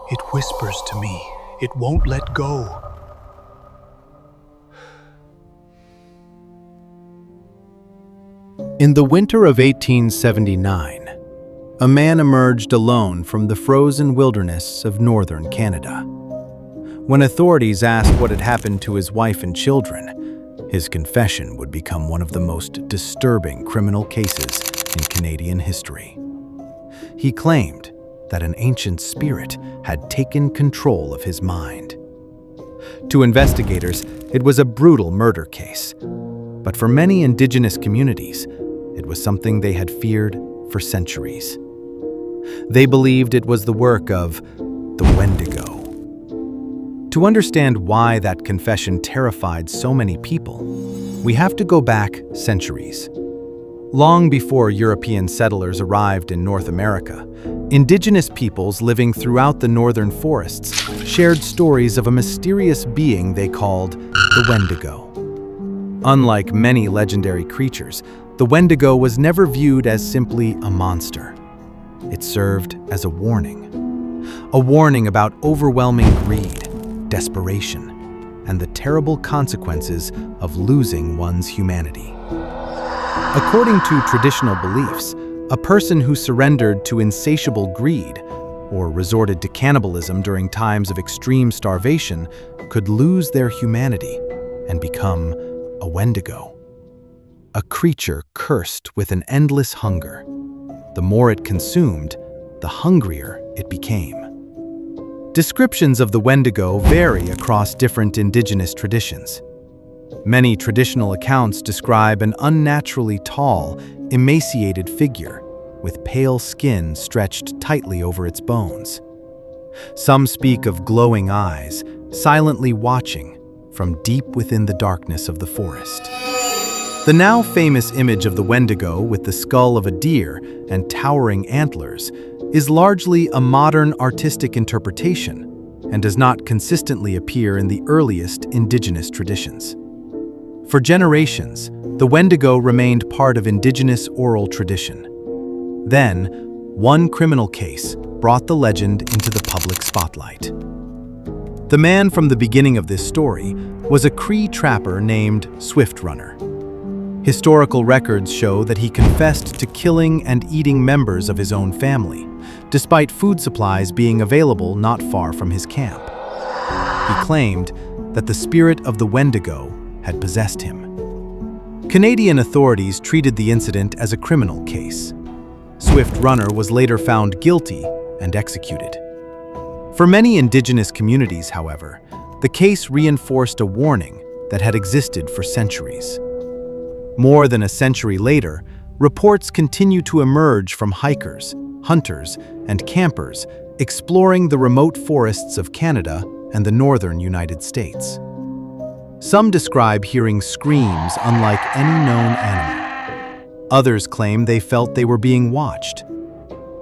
It whispers to me. It won't let go. In the winter of 1879, a man emerged alone from the frozen wilderness of northern Canada. When authorities asked what had happened to his wife and children, his confession would become one of the most disturbing criminal cases in Canadian history. He claimed that an ancient spirit had taken control of his mind. To investigators, it was a brutal murder case, but for many Indigenous communities, it was something they had feared for centuries. They believed it was the work of the Wendigo. To understand why that confession terrified so many people, we have to go back centuries. Long before European settlers arrived in North America, Indigenous peoples living throughout the northern forests shared stories of a mysterious being they called the Wendigo. Unlike many legendary creatures, the Wendigo was never viewed as simply a monster. It served as a warning about overwhelming greed, desperation, and the terrible consequences of losing one's humanity. According to traditional beliefs, a person who surrendered to insatiable greed or resorted to cannibalism during times of extreme starvation could lose their humanity and become a Wendigo, a creature cursed with an endless hunger. The more it consumed, the hungrier it became. Descriptions of the Wendigo vary across different Indigenous traditions. Many traditional accounts describe an unnaturally tall, emaciated figure with pale skin stretched tightly over its bones. Some speak of glowing eyes, silently watching from deep within the darkness of the forest. The now famous image of the Wendigo with the skull of a deer and towering antlers is largely a modern artistic interpretation and does not consistently appear in the earliest Indigenous traditions. For generations, the Wendigo remained part of Indigenous oral tradition. Then, one criminal case brought the legend into the public spotlight. The man from the beginning of this story was a Cree trapper named Swift Runner. Historical records show that he confessed to killing and eating members of his own family, despite food supplies being available not far from his camp. He claimed that the spirit of the Wendigo had possessed him. Canadian authorities treated the incident as a criminal case. Swift Runner was later found guilty and executed. For many Indigenous communities, however, the case reinforced a warning that had existed for centuries. More than a century later, reports continue to emerge from hikers, hunters, and campers exploring the remote forests of Canada and the northern United States. Some describe hearing screams unlike any known animal. Others claim they felt they were being watched.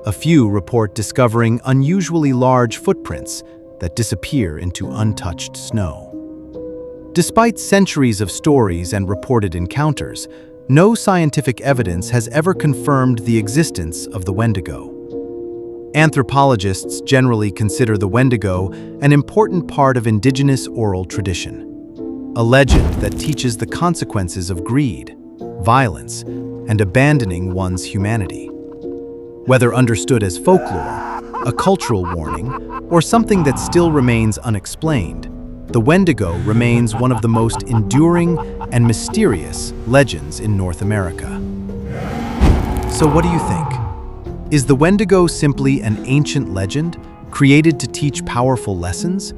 A few report discovering unusually large footprints that disappear into untouched snow. Despite centuries of stories and reported encounters, no scientific evidence has ever confirmed the existence of the Wendigo. Anthropologists generally consider the Wendigo an important part of Indigenous oral tradition, a legend that teaches the consequences of greed, violence, and abandoning one's humanity. Whether understood as folklore, a cultural warning, or something that still remains unexplained, the Wendigo remains one of the most enduring and mysterious legends in North America. So what do you think? Is the Wendigo simply an ancient legend created to teach powerful lessons?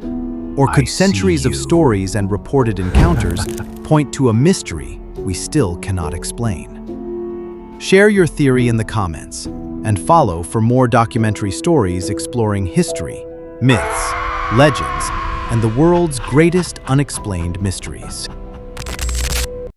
Or could centuries of stories and reported encounters point to a mystery we still cannot explain? Share your theory in the comments and follow for more documentary stories exploring history, myths, legends, and the world's greatest unexplained mysteries.